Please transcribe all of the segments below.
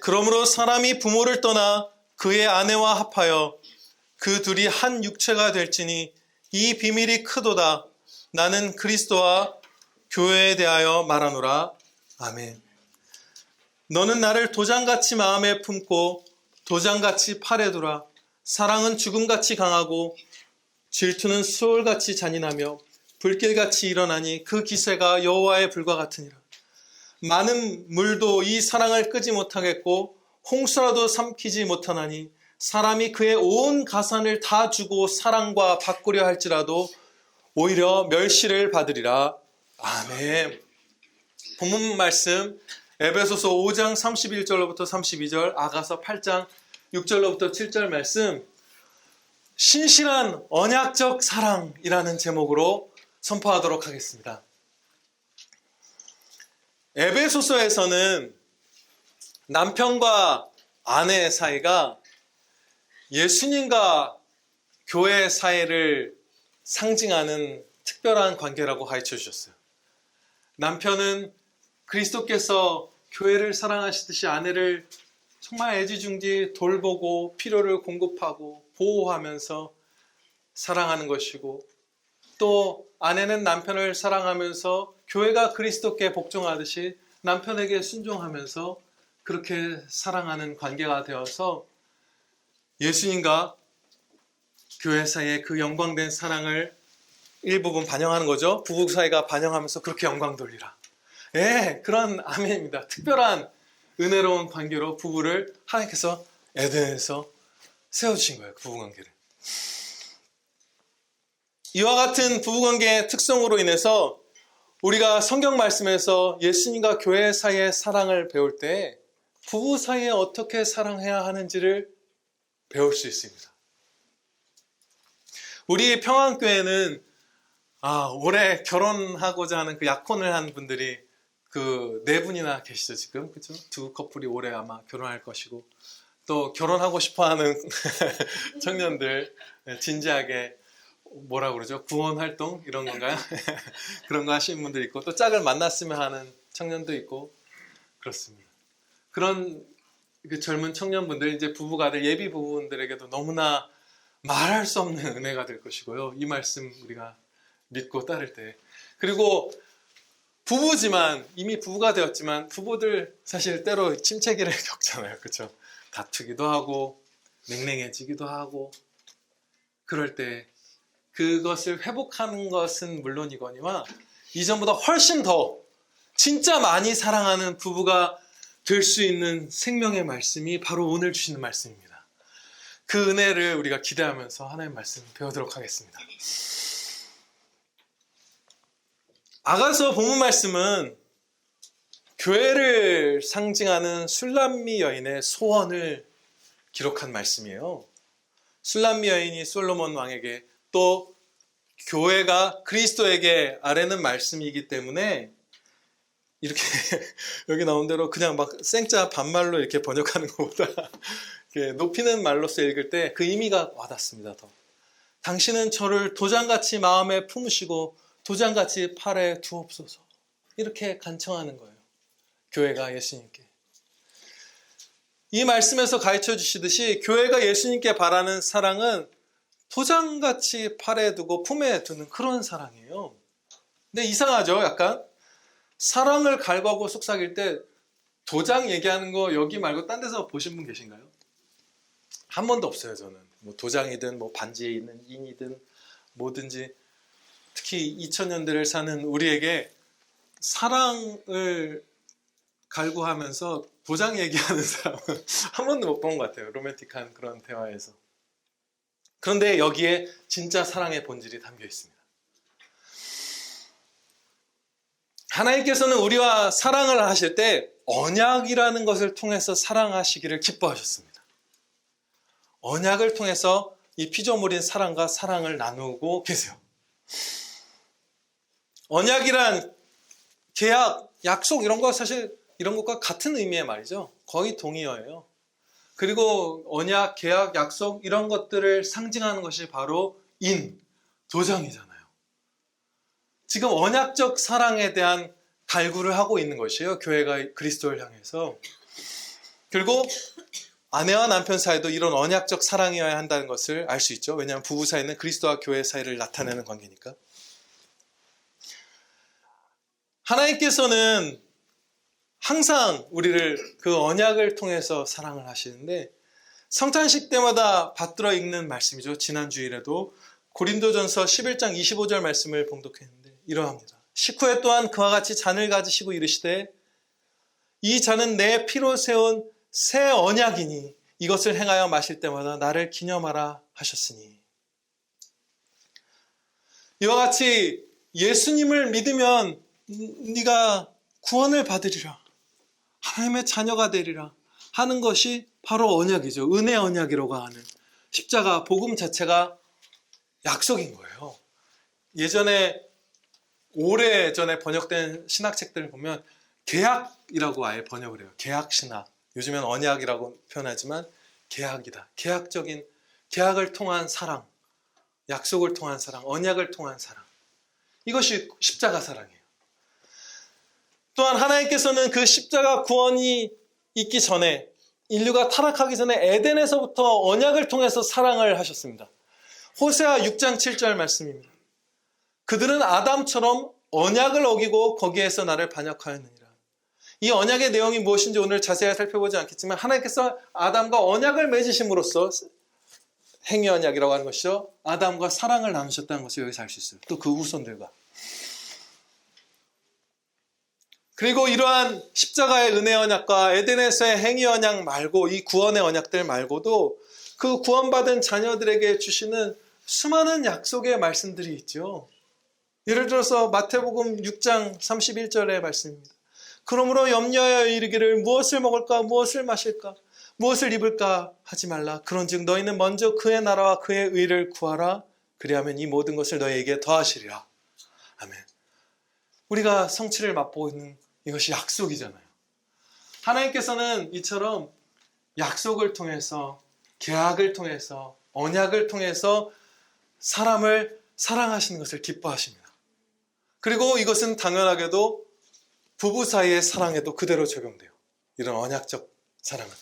그러므로 사람이 부모를 떠나 그의 아내와 합하여 그 둘이 한 육체가 될지니 이 비밀이 크도다. 나는 그리스도와 교회에 대하여 말하노라. 아멘. 너는 나를 도장같이 마음에 품고 도장같이 팔에 두라. 사랑은 죽음같이 강하고 질투는 수월같이 잔인하며 불길같이 일어나니 그 기세가 여호와의 불과 같으니라. 많은 물도 이 사랑을 끄지 못하겠고 홍수라도 삼키지 못하나니 사람이 그의 온 가산을 다 주고 사랑과 바꾸려 할지라도 오히려 멸시를 받으리라. 아멘. 본문 말씀 에베소서 5장 31절로부터 32절, 아가서 8장 6절로부터 7절 말씀, 신실한 언약적 사랑이라는 제목으로 선포하도록 하겠습니다. 에베소서에서는 남편과 아내 사이가 예수님과 교회 사이를 상징하는 특별한 관계라고 가르쳐 주셨어요. 남편은 그리스도께서 교회를 사랑하시듯이 아내를 정말 애지중지 돌보고 필요를 공급하고 보호하면서 사랑하는 것이고, 또 아내는 남편을 사랑하면서 교회가 그리스도께 복종하듯이 남편에게 순종하면서 그렇게 사랑하는 관계가 되어서 예수님과 교회 사이의 그 영광된 사랑을 일부분 반영하는 거죠. 부부 사이가 반영하면서 그렇게 영광 돌리라. 예, 그런 아멘입니다. 특별한 은혜로운 관계로 부부를 하나님께서 에덴에서 세워주신 거예요. 부부관계를. 이와 같은 부부관계의 특성으로 인해서 우리가 성경 말씀에서 예수님과 교회 사이의 사랑을 배울 때 부부 사이에 어떻게 사랑해야 하는지를 배울 수 있습니다. 우리 평안교회는 올해 결혼하고자 하는 그 약혼을 한 분들이 그 4분이나 계시죠, 지금. 그죠? 2 커플이 올해 아마 결혼할 것이고, 또 결혼하고 싶어 하는 청년들, 진지하게 뭐라 그러죠? 구원 활동? 이런 건가요? 그런 거 하시는 분들 있고, 또 짝을 만났으면 하는 청년도 있고, 그렇습니다. 그런 그 젊은 청년분들, 이제 부부가 될 예비 부부분들에게도 너무나 말할 수 없는 은혜가 될 것이고요. 이 말씀 우리가 믿고 따를 때. 그리고 부부지만, 이미 부부가 되었지만 부부들 사실 때로 침체기를 겪잖아요. 그렇죠? 다투기도 하고 냉랭해지기도 하고, 그럴 때 그것을 회복하는 것은 물론이거니와 이전보다 훨씬 더 진짜 많이 사랑하는 부부가 될 수 있는 생명의 말씀이 바로 오늘 주시는 말씀입니다. 그 은혜를 우리가 기대하면서 하나님의 말씀 배우도록 하겠습니다. 아가서 본문 말씀은 교회를 상징하는 술람미 여인의 소원을 기록한 말씀이에요. 술람미 여인이 솔로몬 왕에게, 또 교회가 그리스도에게 아뢰는 말씀이기 때문에 이렇게 여기 나온 대로 그냥 막 생짜 반말로 이렇게 번역하는 것보다 높이는 말로써 읽을 때 그 의미가 와닿습니다. 더. 당신은 저를 도장같이 마음에 품으시고 도장같이 팔에 두옵소서. 이렇게 간청하는 거예요. 교회가 예수님께. 이 말씀에서 가르쳐 주시듯이 교회가 예수님께 바라는 사랑은 도장같이 팔에 두고 품에 두는 그런 사랑이에요. 근데 이상하죠? 약간 사랑을 갈구하고 속삭일 때 도장 얘기하는 거 여기 말고 딴 데서 보신 분 계신가요? 한 번도 없어요. 저는 뭐 도장이든 뭐 반지에 있는 인이든 뭐든지, 특히 2000년대를 사는 우리에게 사랑을 갈구하면서 도장 얘기하는 사람은 한 번도 못 본 것 같아요. 로맨틱한 그런 대화에서. 그런데 여기에 진짜 사랑의 본질이 담겨 있습니다. 하나님께서는 우리와 사랑을 하실 때 언약이라는 것을 통해서 사랑하시기를 기뻐하셨습니다. 언약을 통해서 이 피조물인 사랑과 사랑을 나누고 계세요. 언약이란 계약, 약속 이런 거 사실 이런 것과 같은 의미의 말이죠. 거의 동의어예요. 그리고 언약, 계약, 약속 이런 것들을 상징하는 것이 바로 도장이잖아요. 지금 언약적 사랑에 대한 갈구를 하고 있는 것이에요. 교회가 그리스도를 향해서. 그리고 아내와 남편 사이도 이런 언약적 사랑이어야 한다는 것을 알 수 있죠. 왜냐하면 부부 사이는 그리스도와 교회 사이를 나타내는 관계니까. 하나님께서는 항상 우리를 그 언약을 통해서 사랑을 하시는데, 성탄식 때마다 받들어 읽는 말씀이죠. 지난 주일에도 고린도전서 11장 25절 말씀을 봉독했는데 이러합니다. 식후에 또한 그와 같이 잔을 가지시고 이르시되 이 잔은 내 피로 세운 새 언약이니 이것을 행하여 마실 때마다 나를 기념하라 하셨으니. 이와 같이 예수님을 믿으면 네가 구원을 받으리라, 하나님의 자녀가 되리라 하는 것이 바로 언약이죠. 은혜 언약이라고 하는 십자가 복음 자체가 약속인 거예요. 예전에 오래전에 번역된 신학책들을 보면 계약이라고 아예 번역을 해요. 계약신학. 요즘엔 언약이라고 표현하지만 계약이다. 계약적인, 계약을 통한 사랑, 약속을 통한 사랑, 언약을 통한 사랑. 이것이 십자가 사랑이에요. 또한 하나님께서는 그 십자가 구원이 있기 전에, 인류가 타락하기 전에 에덴에서부터 언약을 통해서 사랑을 하셨습니다. 호세아 6장 7절 말씀입니다. 그들은 아담처럼 언약을 어기고 거기에서 나를 반역하였느니라. 이 언약의 내용이 무엇인지 오늘 자세히 살펴보지 않겠지만, 하나님께서 아담과 언약을 맺으심으로써 행위 언약이라고 하는 것이죠. 아담과 사랑을 나누셨다는 것을 여기서 알 수 있어요. 또 그 후손들과. 그리고 이러한 십자가의 은혜 언약과 에덴에서의 행위 언약 말고, 이 구원의 언약들 말고도 그 구원받은 자녀들에게 주시는 수많은 약속의 말씀들이 있죠. 예를 들어서 마태복음 6장 31절의 말씀입니다. 그러므로 염려하여 이르기를 무엇을 먹을까, 무엇을 마실까, 무엇을 입을까 하지 말라. 그런즉 너희는 먼저 그의 나라와 그의 의를 구하라. 그리하면 이 모든 것을 너희에게 더하시리라. 아멘. 우리가 성취를 맛보고 있는 이것이 약속이잖아요. 하나님께서는 이처럼 약속을 통해서, 계약을 통해서, 언약을 통해서 사람을 사랑하시는 것을 기뻐하십니다. 그리고 이것은 당연하게도 부부 사이의 사랑에도 그대로 적용돼요. 이런 언약적 사랑은.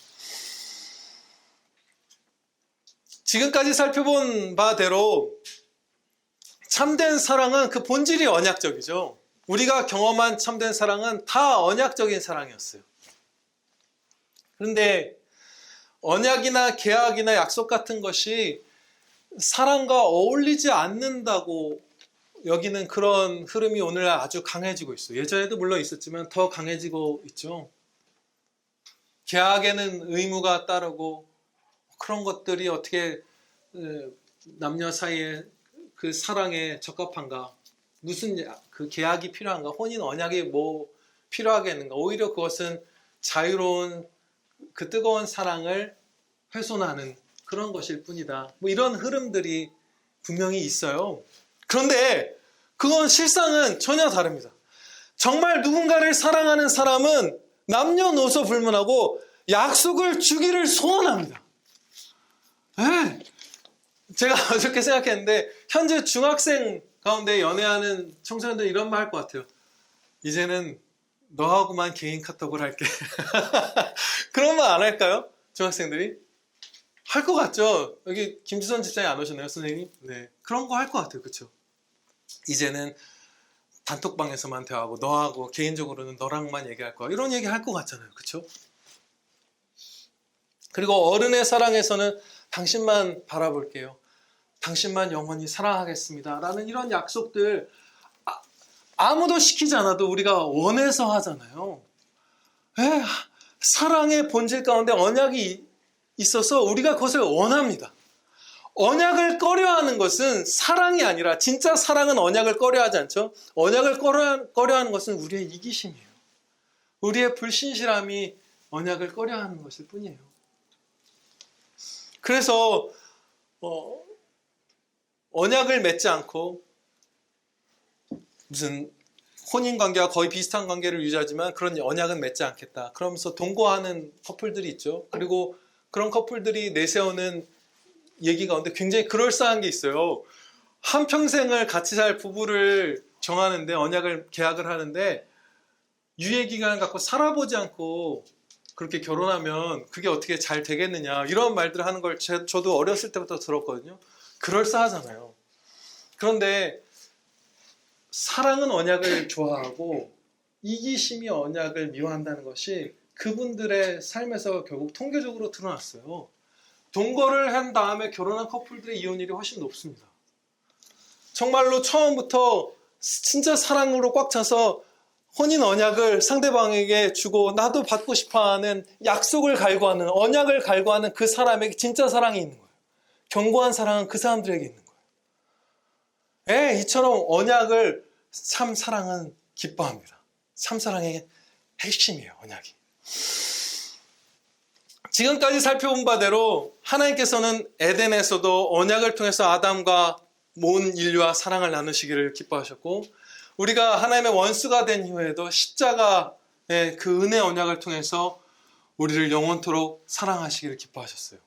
지금까지 살펴본 바대로 참된 사랑은 그 본질이 언약적이죠. 우리가 경험한 참된 사랑은 다 언약적인 사랑이었어요. 그런데 언약이나 계약이나 약속 같은 것이 사랑과 어울리지 않는다고 여기는 그런 흐름이 오늘날 아주 강해지고 있어요. 예전에도 물론 있었지만 더 강해지고 있죠. 계약에는 의무가 따르고, 그런 것들이 어떻게 남녀 사이의 그 사랑에 적합한가, 무슨 그 계약이 필요한가, 혼인 언약이 뭐 필요하겠는가. 오히려 그것은 자유로운 그 뜨거운 사랑을 훼손하는 그런 것일 뿐이다. 뭐 이런 흐름들이 분명히 있어요. 그런데 그건 실상은 전혀 다릅니다. 정말 누군가를 사랑하는 사람은 남녀노소 불문하고 약속을 주기를 소원합니다. 네. 제가 어저께 생각했는데, 현재 중학생 가운데 연애하는 청소년들 이런 말 할 것 같아요. 이제는 너하고만 개인 카톡을 할게. 그런 말 안 할까요? 중학생들이? 할 것 같죠? 여기 김지선 집사님 안 오셨나요, 선생님? 네. 그런 거 할 것 같아요. 그렇죠? 이제는 단톡방에서만 대화하고 너하고 개인적으로는 너랑만 얘기할 거야. 이런 얘기 할 것 같잖아요. 그렇죠? 그리고 어른의 사랑에서는 당신만 바라볼게요. 당신만 영원히 사랑하겠습니다. 라는 이런 약속들 아무도 시키지 않아도 우리가 원해서 하잖아요. 사랑의 본질 가운데 언약이 있어서 우리가 그것을 원합니다. 언약을 꺼려하는 것은 사랑이 아니라, 진짜 사랑은 언약을 꺼려하지 않죠. 언약을 꺼려하는 것은 우리의 이기심이에요. 우리의 불신실함이 언약을 꺼려하는 것일 뿐이에요. 그래서 언약을 맺지 않고 무슨 혼인관계와 거의 비슷한 관계를 유지하지만 그런 언약은 맺지 않겠다, 그러면서 동거하는 커플들이 있죠. 그리고 그런 커플들이 내세우는 얘기 가운데 굉장히 그럴싸한 게 있어요. 한평생을 같이 살 부부를 정하는데, 언약을 계약을 하는데 유예기간을 갖고 살아보지 않고 그렇게 결혼하면 그게 어떻게 잘 되겠느냐 이런 말들을 하는 걸 저도 어렸을 때부터 들었거든요. 그럴싸하잖아요. 그런데 사랑은 언약을 좋아하고 이기심이 언약을 미워한다는 것이 그분들의 삶에서 결국 통계적으로 드러났어요. 동거를 한 다음에 결혼한 커플들의 이혼율이 훨씬 높습니다. 정말로 처음부터 진짜 사랑으로 꽉 차서 혼인 언약을 상대방에게 주고 나도 받고 싶어하는 약속을 갈구하는 언약을 갈구하는 그 사람에게 진짜 사랑이 있는 거예요. 견고한 사랑은 그 사람들에게 있는 거예요. 이처럼 언약을 참 사랑은 기뻐합니다. 참 사랑의 핵심이에요, 언약이. 지금까지 살펴본 바대로 하나님께서는 에덴에서도 언약을 통해서 아담과 온 인류와 사랑을 나누시기를 기뻐하셨고, 우리가 하나님의 원수가 된 이후에도 십자가의 그 은혜 언약을 통해서 우리를 영원토록 사랑하시기를 기뻐하셨어요.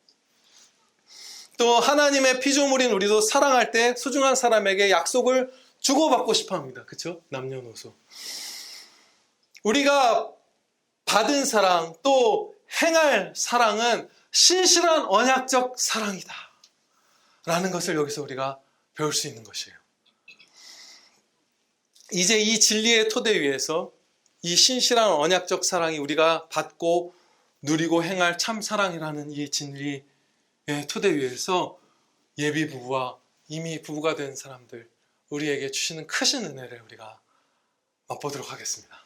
또 하나님의 피조물인 우리도 사랑할 때 소중한 사람에게 약속을 주고받고 싶어 합니다. 그렇죠? 남녀노소. 우리가 받은 사랑 또 행할 사랑은 신실한 언약적 사랑이다 라는 것을 여기서 우리가 배울 수 있는 것이에요. 이제 이 진리의 토대 위에서 이 신실한 언약적 사랑이 우리가 받고 누리고 행할 참 사랑이라는 이 진리의 토대 위에서 예비 부부와 이미 부부가 된 사람들 우리에게 주시는 크신 은혜를 우리가 맛보도록 하겠습니다.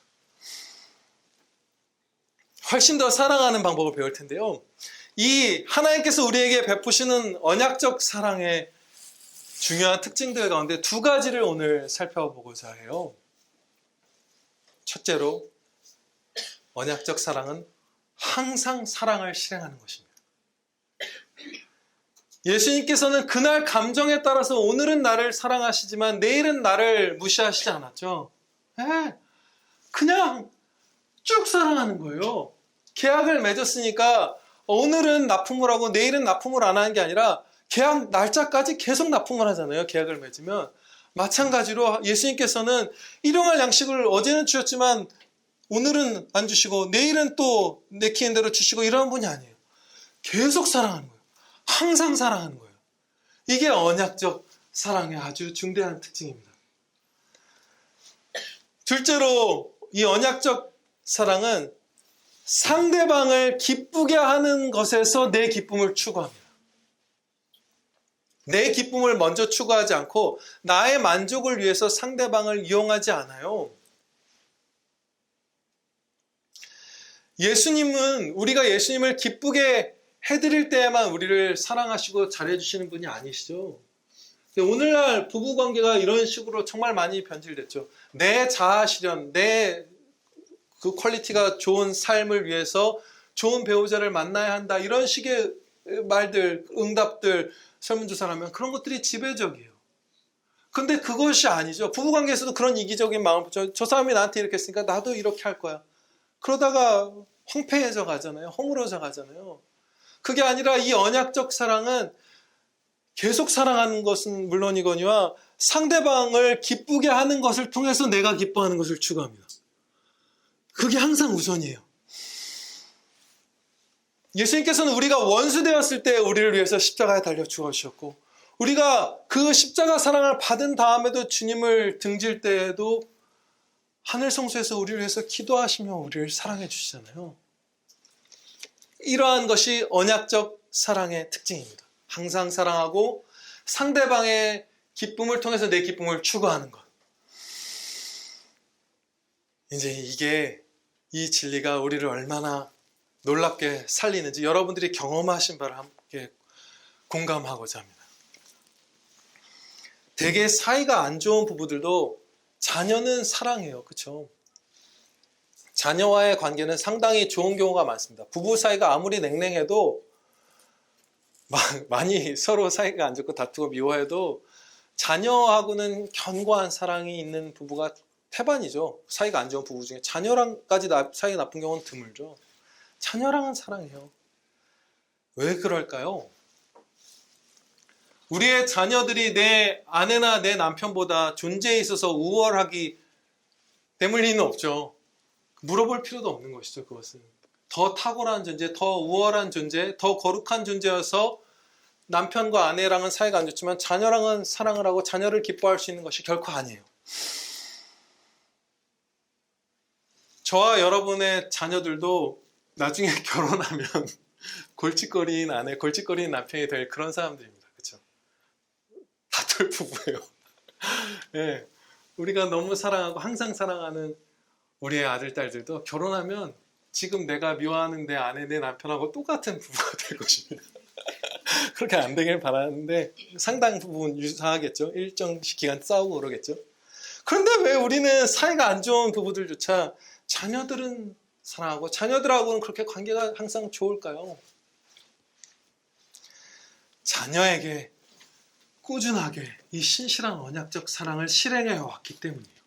훨씬 더 사랑하는 방법을 배울 텐데요. 이 하나님께서 우리에게 베푸시는 언약적 사랑의 중요한 특징들 가운데 두 가지를 오늘 살펴보고자 해요. 첫째로, 언약적 사랑은 항상 사랑을 실행하는 것입니다. 예수님께서는 그날 감정에 따라서 오늘은 나를 사랑하시지만 내일은 나를 무시하시지 않았죠. 그냥 쭉 사랑하는 거예요. 계약을 맺었으니까 오늘은 납품을 하고 내일은 납품을 안 하는 게 아니라 계약 날짜까지 계속 납품을 하잖아요. 계약을 맺으면. 마찬가지로 예수님께서는 일용할 양식을 어제는 주셨지만 오늘은 안 주시고 내일은 또 내키는 대로 주시고 이런 분이 아니에요. 계속 사랑하는 거예요. 항상 사랑하는 거예요. 이게 언약적 사랑의 아주 중대한 특징입니다. 둘째로 이 언약적 사랑은 상대방을 기쁘게 하는 것에서 내 기쁨을 추구합니다. 내 기쁨을 먼저 추구하지 않고 나의 만족을 위해서 상대방을 이용하지 않아요. 예수님은 우리가 예수님을 기쁘게 해드릴 때에만 우리를 사랑하시고 잘해주시는 분이 아니시죠. 오늘날 부부관계가 이런 식으로 정말 많이 변질됐죠. 내 자아 실현, 내 그 퀄리티가 좋은 삶을 위해서 좋은 배우자를 만나야 한다. 이런 식의 말들, 응답들, 설문조사라면 그런 것들이 지배적이에요. 근데 그것이 아니죠. 부부관계에서도 그런 이기적인 마음, 저 사람이 나한테 이렇게 했으니까 나도 이렇게 할 거야. 그러다가 황폐해져 가잖아요. 허물어져 가잖아요. 그게 아니라 이 언약적 사랑은 계속 사랑하는 것은 물론이거니와 상대방을 기쁘게 하는 것을 통해서 내가 기뻐하는 것을 추구합니다. 그게 항상 우선이에요. 예수님께서는 우리가 원수 되었을 때 우리를 위해서 십자가에 달려 죽으셨고 우리가 그 십자가 사랑을 받은 다음에도 주님을 등질 때에도 하늘 성소에서 우리를 위해서 기도하시며 우리를 사랑해 주시잖아요. 이러한 것이 언약적 사랑의 특징입니다. 항상 사랑하고 상대방의 기쁨을 통해서 내 기쁨을 추구하는 것. 이제 이게 이 진리가 우리를 얼마나 놀랍게 살리는지 여러분들이 경험하신 바를 함께 공감하고자 합니다. 되게 사이가 안 좋은 부부들도 자녀는 사랑해요. 그렇죠? 자녀와의 관계는 상당히 좋은 경우가 많습니다. 부부 사이가 아무리 냉랭해도 많이 서로 사이가 안 좋고 다투고 미워해도 자녀하고는 견고한 사랑이 있는 부부가 태반이죠. 사이가 안 좋은 부부 중에 자녀랑까지 사이 나쁜 경우는 드물죠. 자녀랑은 사랑해요. 왜 그럴까요? 우리의 자녀들이 내 아내나 내 남편보다 존재에 있어서 우월하기 때문일 리는 없죠. 물어볼 필요도 없는 것이죠. 그것은 더 탁월한 존재, 더 우월한 존재, 더 거룩한 존재여서 남편과 아내랑은 사이가 안 좋지만 자녀랑은 사랑을 하고 자녀를 기뻐할 수 있는 것이 결코 아니에요. 저와 여러분의 자녀들도 나중에 결혼하면 골칫거리인 아내, 골칫거리인 남편이 될 그런 사람들입니다. 그렇죠? 다들 부부예요. 네, 우리가 너무 사랑하고 항상 사랑하는 우리의 아들, 딸들도 결혼하면 지금 내가 미워하는 내 아내, 내 남편하고 똑같은 부부가 될 것입니다. 그렇게 안 되길 바라는데 상당 부분 유사하겠죠. 일정 기간 싸우고 그러겠죠. 그런데 왜 우리는 사이가 안 좋은 부부들조차 자녀들은 사랑하고 자녀들하고는 그렇게 관계가 항상 좋을까요? 자녀에게 꾸준하게 이 신실한 언약적 사랑을 실행해 왔기 때문이에요.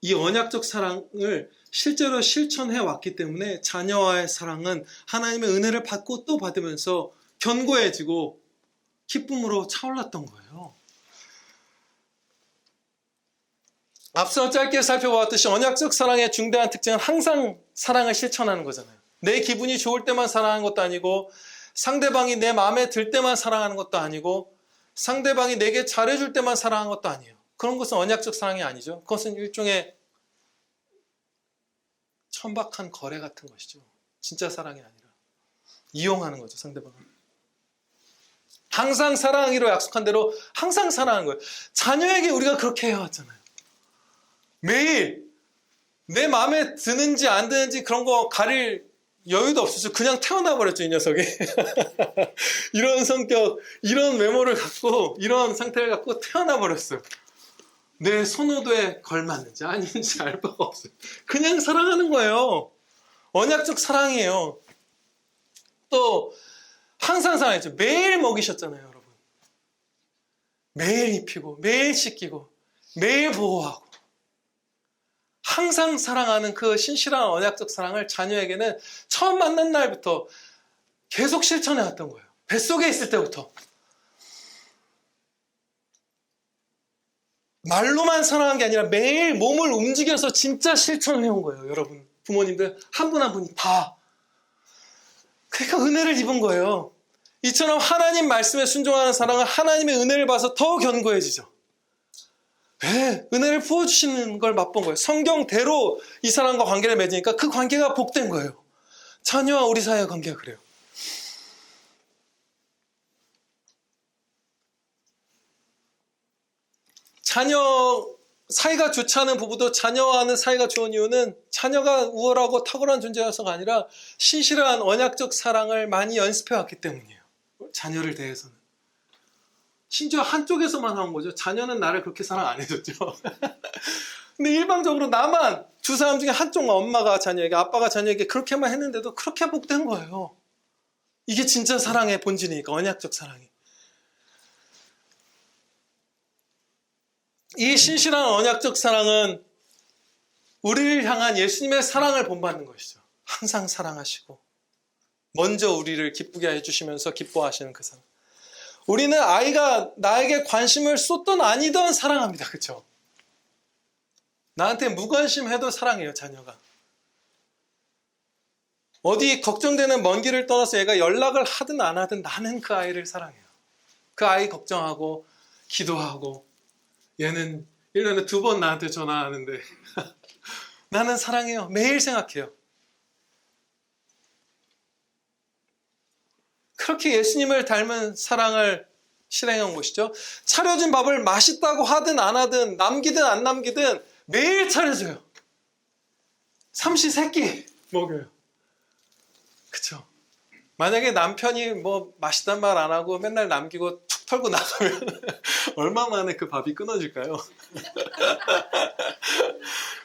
이 언약적 사랑을 실제로 실천해 왔기 때문에 자녀와의 사랑은 하나님의 은혜를 받고 또 받으면서 견고해지고 기쁨으로 차올랐던 거예요. 앞서 짧게 살펴보았듯이 언약적 사랑의 중대한 특징은 항상 사랑을 실천하는 거잖아요. 내 기분이 좋을 때만 사랑하는 것도 아니고 상대방이 내 마음에 들 때만 사랑하는 것도 아니고 상대방이 내게 잘해줄 때만 사랑하는 것도 아니에요. 그런 것은 언약적 사랑이 아니죠. 그것은 일종의 천박한 거래 같은 것이죠. 진짜 사랑이 아니라 이용하는 거죠, 상대방을. 항상 사랑하기로 약속한 대로 항상 사랑하는 거예요. 자녀에게 우리가 그렇게 해왔잖아요. 매일 내 마음에 드는지 안 드는지 그런 거 가릴 여유도 없었죠. 그냥 태어나 버렸죠, 이 녀석이. 이런 성격, 이런 외모를 갖고 이런 상태를 갖고 태어나 버렸어요. 내 선호도에 걸맞는지 아닌지 알 바가 없어요. 그냥 사랑하는 거예요. 언약적 사랑이에요. 또 항상 사랑했죠. 매일 먹이셨잖아요, 여러분. 매일 입히고 매일 씻기고 매일 보호하고 항상 사랑하는 그 신실한 언약적 사랑을 자녀에게는 처음 만난 날부터 계속 실천해 왔던 거예요. 뱃속에 있을 때부터. 말로만 사랑한 게 아니라 매일 몸을 움직여서 진짜 실천을 해온 거예요. 여러분, 부모님들 한 분 한 분이 다. 그러니까 은혜를 입은 거예요. 이처럼 하나님 말씀에 순종하는 사랑은 하나님의 은혜를 봐서 더 견고해지죠. 왜? 은혜를 부어주시는 걸 맛본 거예요. 성경대로 이 사람과 관계를 맺으니까 그 관계가 복된 거예요. 자녀와 우리 사이의 관계가 그래요. 자녀 사이가 좋지 않은 부부도 자녀와는 사이가 좋은 이유는 자녀가 우월하고 탁월한 존재여서가 아니라 신실한 언약적 사랑을 많이 연습해 왔기 때문이에요. 자녀를 대해서는. 심지어 한쪽에서만 한 거죠. 자녀는 나를 그렇게 사랑 안 해줬죠. 근데 일방적으로 나만 두 사람 중에 한쪽만 엄마가 자녀에게 아빠가 자녀에게 그렇게만 했는데도 그렇게 복된 거예요. 이게 진짜 사랑의 본질이니까 언약적 사랑이. 이 신실한 언약적 사랑은 우리를 향한 예수님의 사랑을 본받는 것이죠. 항상 사랑하시고 먼저 우리를 기쁘게 해주시면서 기뻐하시는 그 사랑. 우리는 아이가 나에게 관심을 쏟던 아니던 사랑합니다. 그렇죠? 나한테 무관심해도 사랑해요. 자녀가. 어디 걱정되는 먼 길을 떠나서 얘가 연락을 하든 안 하든 나는 그 아이를 사랑해요. 그 아이 걱정하고 기도하고 얘는 1년에 2번 나한테 전화하는데 나는 사랑해요. 매일 생각해요. 그렇게 예수님을 닮은 사랑을 실행한 것이죠. 차려진 밥을 맛있다고 하든 안 하든 남기든 안 남기든 매일 차려줘요. 삼시세끼 먹여요. 그쵸? 만약에 남편이 뭐 맛있단 말 안 하고 맨날 남기고 툭 털고 나가면 얼마 만에 그 밥이 끊어질까요?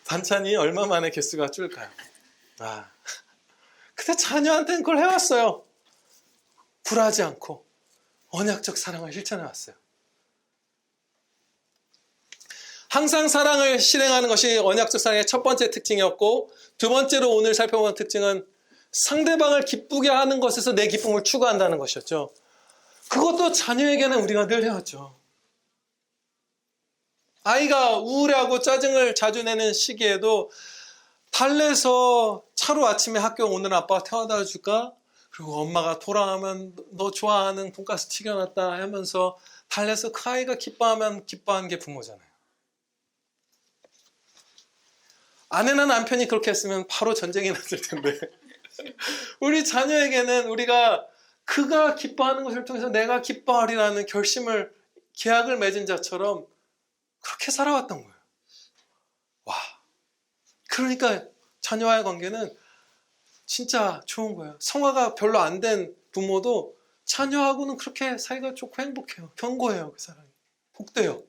반찬이 얼마 만에 개수가 줄까요? 근데 자녀한테는 그걸 해왔어요. 굴하지 않고 언약적 사랑을 실천해왔어요. 항상 사랑을 실행하는 것이 언약적 사랑의 첫 번째 특징이었고, 두 번째로 오늘 살펴본 특징은 상대방을 기쁘게 하는 것에서 내 기쁨을 추구한다는 것이었죠. 그것도 자녀에게는 우리가 늘 해왔죠. 아이가 우울해하고 짜증을 자주 내는 시기에도 달래서 차로 아침에 학교 오늘 아빠가 태워다 줄까? 그리고 엄마가 돌아오면 너 좋아하는 돈가스 튀겨놨다 하면서 달래서 그 아이가 기뻐하면 기뻐하는 게 부모잖아요. 아내나 남편이 그렇게 했으면 바로 전쟁이 났을 텐데 우리 자녀에게는 우리가 그가 기뻐하는 것을 통해서 내가 기뻐하리라는 결심을 계약을 맺은 자처럼 그렇게 살아왔던 거예요. 와, 그러니까 자녀와의 관계는 진짜 좋은 거예요. 성화가 별로 안 된 부모도 자녀하고는 그렇게 사이가 좋고 행복해요. 견고해요. 그 사람이. 복돼요.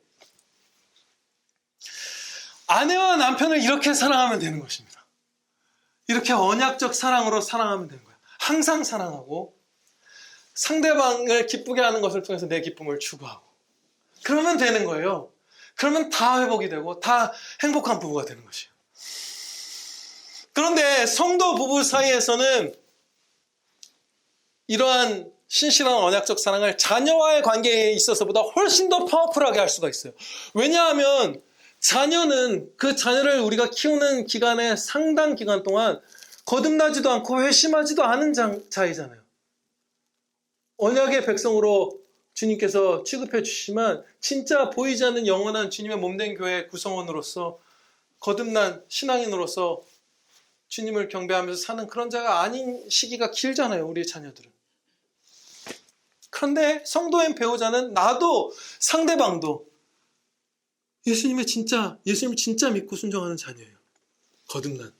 아내와 남편을 이렇게 사랑하면 되는 것입니다. 이렇게 언약적 사랑으로 사랑하면 되는 거예요. 항상 사랑하고 상대방을 기쁘게 하는 것을 통해서 내 기쁨을 추구하고 그러면 되는 거예요. 그러면 다 회복이 되고 다 행복한 부부가 되는 것이에요. 그런데 성도 부부 사이에서는 이러한 신실한 언약적 사랑을 자녀와의 관계에 있어서보다 훨씬 더 파워풀하게 할 수가 있어요. 왜냐하면 자녀는 그 자녀를 우리가 키우는 기간에 상당 기간 동안 거듭나지도 않고 회심하지도 않은 자이잖아요. 언약의 백성으로 주님께서 취급해 주시지만 진짜 보이지 않는 영원한 주님의 몸된 교회 구성원으로서 거듭난 신앙인으로서 주님을 경배하면서 사는 그런 자가 아닌 시기가 길잖아요. 우리 자녀들은. 그런데 성도인 배우자는 나도 상대방도 예수님을 진짜 믿고 순종하는 자녀예요. 거듭난.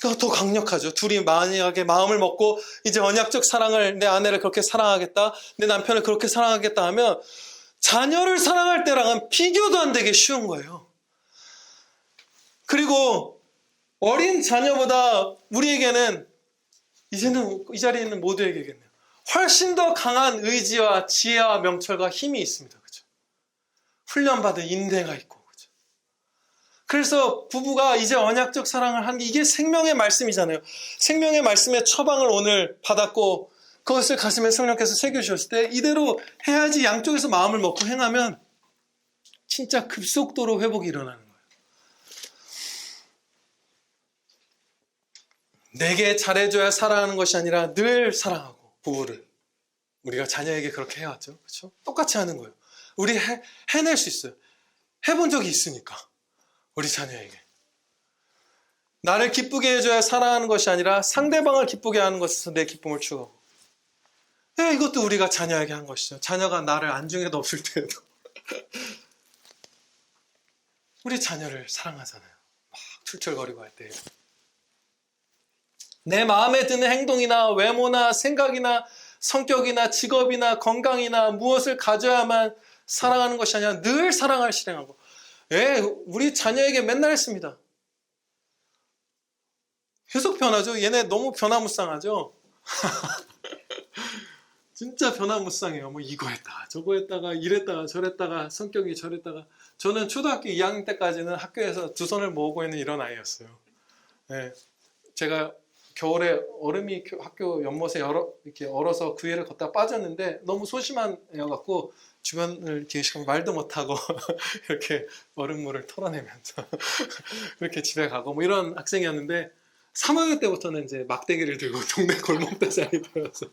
그러니까 더 강력하죠. 둘이 만약에 마음을 먹고 이제 언약적 사랑을 내 아내를 그렇게 사랑하겠다, 내 남편을 그렇게 사랑하겠다 하면 자녀를 사랑할 때랑은 비교도 안 되게 쉬운 거예요. 그리고 어린 자녀보다 우리에게는 이제는 이 자리에 있는 모두에게겠네요. 훨씬 더 강한 의지와 지혜와 명철과 힘이 있습니다. 그렇죠? 훈련받은 인내가 있고. 그렇죠? 그래서 부부가 이제 언약적 사랑을 하는 게 이게 생명의 말씀이잖아요. 생명의 말씀의 처방을 오늘 받았고 그것을 가슴에 성령께서 새겨주셨을 때 이대로 해야지 양쪽에서 마음을 먹고 행하면 진짜 급속도로 회복이 일어나는 거예요. 내게 잘해줘야 사랑하는 것이 아니라 늘 사랑하고 부부를 우리가 자녀에게 그렇게 해왔죠. 그렇죠? 똑같이 하는 거예요. 우리 해낼 수 있어요. 해본 적이 있으니까 우리 자녀에게 나를 기쁘게 해줘야 사랑하는 것이 아니라 상대방을 기쁘게 하는 것에서 내 기쁨을 추구하고 이것도 우리가 자녀에게 한 것이죠. 자녀가 나를 안중에도 없을 때에도 우리 자녀를 사랑하잖아요. 막 출출거리고 할 때 내 마음에 드는 행동이나 외모나 생각이나 성격이나 직업이나 건강이나 무엇을 가져야만 사랑하는 것이 아니라 늘 사랑을 실행하고 우리 자녀에게 맨날 했습니다. 계속 변하죠. 얘네 너무 변화무쌍하죠. 진짜 변화무쌍해요. 뭐 이거 했다가 저거 했다가 이랬다가 저랬다가 성격이 저랬다가 저는 초등학교 2학년 때까지는 학교에서 두 손을 모으고 있는 이런 아이였어요. 제가 겨울에 얼음이 학교 연못에 이렇게 얼어서 그 위를 걷다가 빠졌는데 너무 소심한 애여갖고 주변을 이렇게 말도 못하고 이렇게 얼음물을 털어내면서 이렇게 집에 가고 뭐 이런 학생이었는데 3학년 때부터는 이제 막대기를 들고 동네 골목다자리 들어서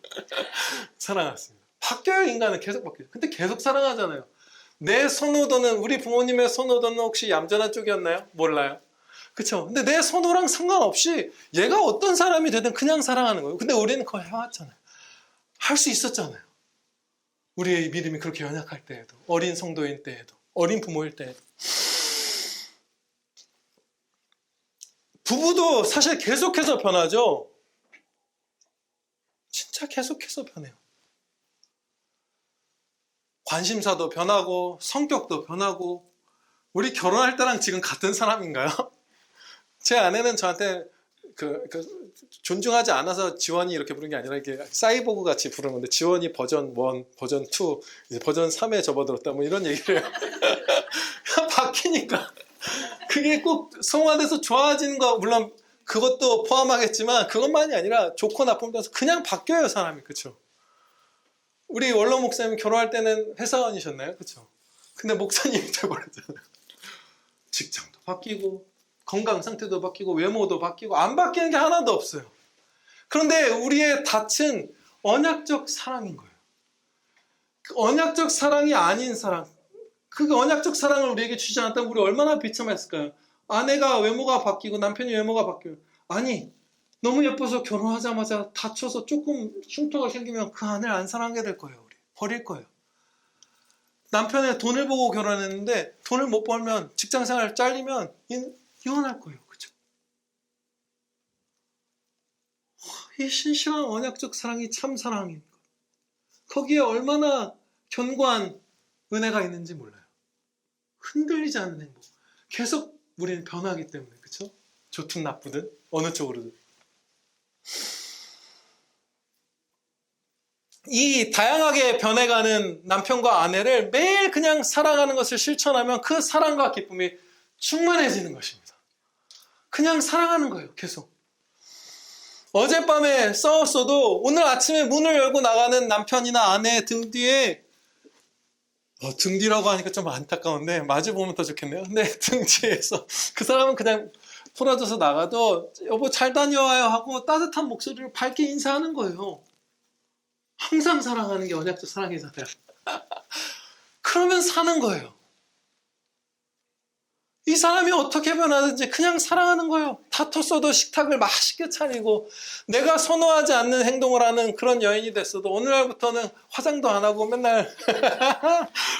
살아났습니다. 바뀌어요. 인간은 계속 바뀌어요. 근데 계속 사랑하잖아요. 내 선호도는 우리 부모님의 선호도는 혹시 얌전한 쪽이었나요? 몰라요. 그쵸? 근데 내 선호랑 상관없이 얘가 어떤 사람이 되든 그냥 사랑하는 거예요. 근데 우리는 그걸 해왔잖아요. 할 수 있었잖아요. 우리의 믿음이 그렇게 연약할 때에도, 어린 성도인 때에도, 어린 부모일 때에도. 부부도 사실 계속해서 변하죠. 진짜 계속해서 변해요. 관심사도 변하고 성격도 변하고. 우리 결혼할 때랑 지금 같은 사람인가요? 제 아내는 저한테 존중하지 않아서 지원이 이렇게 부르는 게 아니라 이렇게 사이보그 같이 부르는 건데 지원이 버전 1, 버전 2, 이제 버전 3에 접어들었다 뭐 이런 얘기를 해요. 바뀌니까 그게 꼭 성화돼서 좋아지는 거 물론 그것도 포함하겠지만 그것만이 아니라 좋고 나쁨 따라서 그냥 바뀌어요 사람이. 그렇죠? 우리 원로 목사님 결혼할 때는 회사원이셨나요? 그렇죠? 근데 목사님이 돼버렸잖아요. 직장도 바뀌고 건강 상태도 바뀌고 외모도 바뀌고 안 바뀌는 게 하나도 없어요. 그런데 우리의 닻은 언약적 사랑인 거예요. 그 언약적 사랑이 아닌 사랑, 그 언약적 사랑을 우리에게 주지 않았다면 우리 얼마나 비참했을까요? 아내가 외모가 바뀌고 남편이 외모가 바뀌어요. 아니, 너무 예뻐서 결혼하자마자 다쳐서 조금 흉터가 생기면 그 아내를 안 사랑하게 될 거예요. 우리 버릴 거예요. 남편의 돈을 보고 결혼했는데 돈을 못 벌면 직장생활 잘리면 이혼할 거예요. 그렇죠? 이 신실한 언약적 사랑이 참 사랑인 것. 거기에 얼마나 견고한 은혜가 있는지 몰라요. 흔들리지 않는 행복. 계속 우리는 변하기 때문에, 그렇죠? 좋든 나쁘든 어느 쪽으로든. 이 다양하게 변해가는 남편과 아내를 매일 그냥 사랑하는 것을 실천하면 그 사랑과 기쁨이 충만해지는 것입니다. 그냥 사랑하는 거예요, 계속. 어젯밤에 싸웠어도 오늘 아침에 문을 열고 나가는 남편이나 아내 등 뒤에 등 뒤라고 하니까 좀 안타까운데 마주 보면 더 좋겠네요. 근데 등 뒤에서 그 사람은 그냥 풀어져서 나가도 여보 잘 다녀와요 하고 따뜻한 목소리로 밝게 인사하는 거예요. 항상 사랑하는 게 언약적 사랑이잖아요. 그러면 사는 거예요. 이 사람이 어떻게 변하든지 그냥 사랑하는 거예요. 다퉜어도 식탁을 맛있게 차리고 내가 선호하지 않는 행동을 하는 그런 여인이 됐어도 오늘날부터는 화장도 안 하고 맨날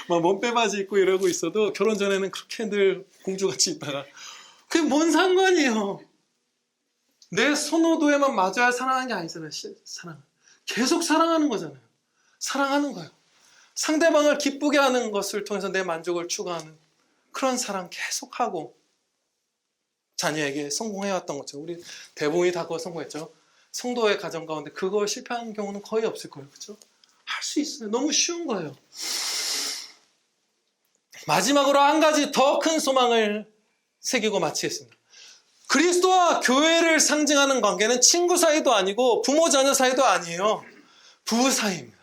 막 몸빼바지 입고 이러고 있어도 결혼 전에는 그렇게 늘 공주같이 있다가 그게 뭔 상관이에요. 내 선호도에만 맞아야 사랑하는 게 아니잖아요. 사랑은. 계속 사랑하는 거잖아요. 사랑하는 거예요. 상대방을 기쁘게 하는 것을 통해서 내 만족을 추구하는 그런 사랑 계속하고 자녀에게 성공해왔던 거죠. 우리 대부분이 다 그거 성공했죠. 성도의 가정 가운데 그거 실패하는 경우는 거의 없을 거예요. 그렇죠? 할 수 있어요. 너무 쉬운 거예요. 마지막으로 한 가지 더 큰 소망을 새기고 마치겠습니다. 그리스도와 교회를 상징하는 관계는 친구 사이도 아니고 부모 자녀 사이도 아니에요. 부부 사이입니다.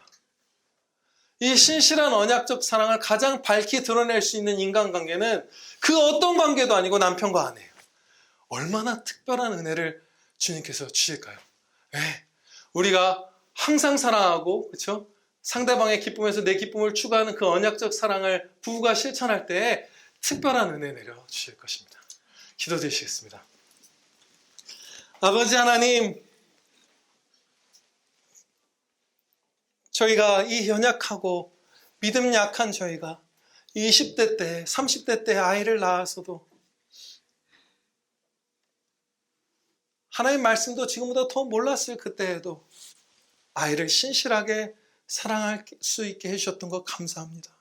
이 신실한 언약적 사랑을 가장 밝히 드러낼 수 있는 인간관계는 그 어떤 관계도 아니고 남편과 아내예요. 얼마나 특별한 은혜를 주님께서 주실까요? 네. 우리가 항상 사랑하고 그렇죠? 상대방의 기쁨에서 내 기쁨을 추구하는 그 언약적 사랑을 부부가 실천할 때에 특별한 은혜 내려주실 것입니다. 기도드리시겠습니다. 아버지 하나님, 저희가 이 연약하고 믿음 약한 저희가 20대 때, 30대 때 아이를 낳았어도 하나님 말씀도 지금보다 더 몰랐을 그때에도 아이를 신실하게 사랑할 수 있게 해주셨던 것 감사합니다.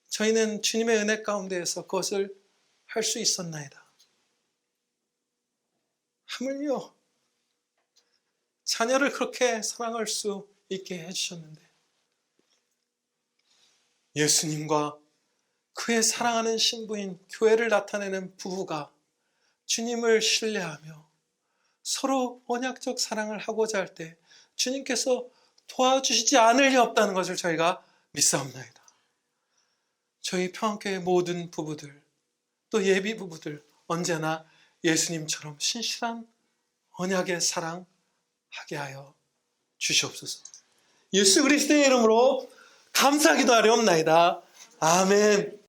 저희는 주님의 은혜 가운데에서 그것을 할 수 있었나이다. 하물며 자녀를 그렇게 사랑할 수 있게 해주셨는데 예수님과 그의 사랑하는 신부인 교회를 나타내는 부부가 주님을 신뢰하며 서로 언약적 사랑을 하고자 할 때 주님께서 도와주시지 않을 리 없다는 것을 저희가 믿사옵나이다. 저희 평안교회 모든 부부들 또 예비 부부들 언제나 예수님처럼 신실한 언약의 사랑하게 하여 주시옵소서. 예수 그리스도의 이름으로 감사기도하려옵나이다. 아멘.